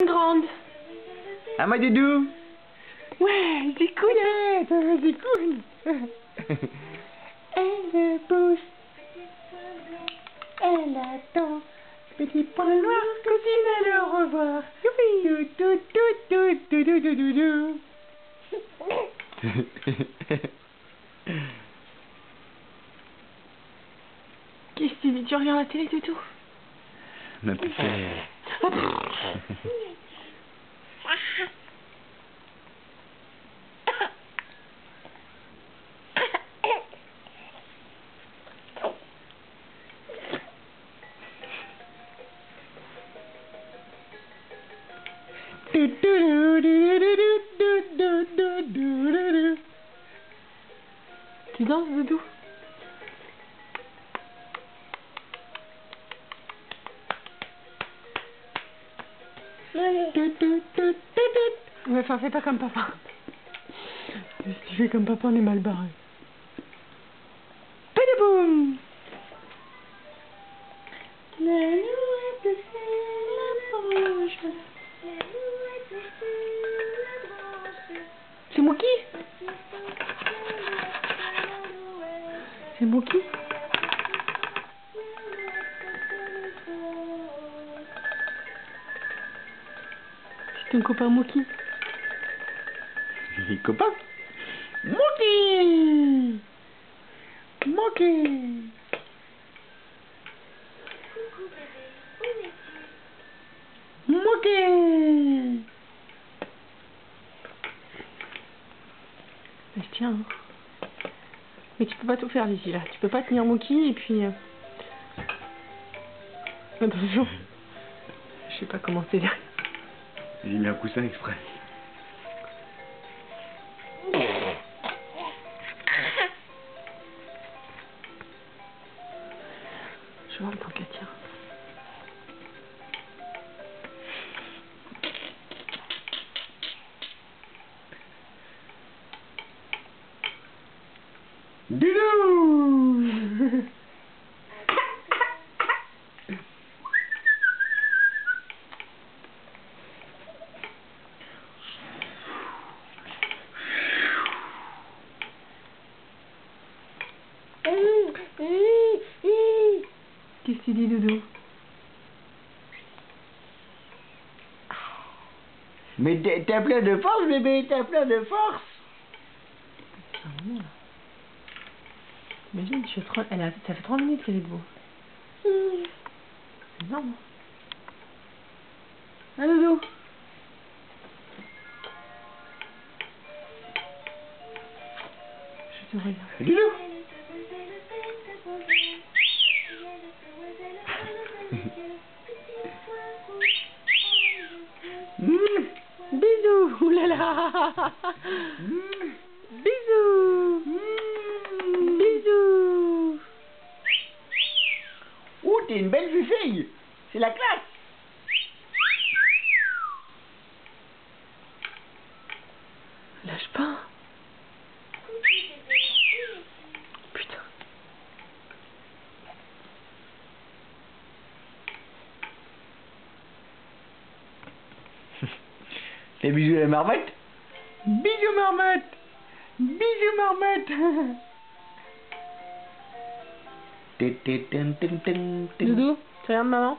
Grande. Ah, ma doudou. Ouais, c'est cool. Ouais, c'est cool. Elle pousse. Elle attend. Petit point noir, cousine à le revoir. Youpi. Tout, tout, tout, tout, tout, tout, tout, tout. Qu'est-ce que tu dis? Tu regardes la télé, Toutou? Ma poussette. Tu danses, Doudou? Ouais, enfin, fais pas comme papa. Si tu fais comme papa, on est mal barré. Pédéboum! La louette, c'est la branche. C'est Mookie? C'est Mookie? C'est ton copain Mookie? Les copains. Mookie. Mookie. Mookie. Je tiens. Hein. Mais tu peux pas tout faire d'ici là. Tu peux pas tenir Mookie et puis. Attention. Je sais pas comment t'aider. J'ai mis un coussin exprès. Je vois tant qu'elle tient. Doudou. Qu'est-ce que tu dis, Doudou? Mais t'as plein de force, bébé, t'as plein de force. C'est un moment là. Imagine, ça fait 3 minutes qu'elle est debout. C'est énorme. Ah, Doudou? Je te regarde. Doudou. Bisous. Oulala. Bisous. Bisous. Ouh, t'es une belle fille. C'est la classe. Lâche pas. Putain. Fais bisous à la marmotte. Bisous marmotte. Bisous marmotte. Doudou, tu regardes maman?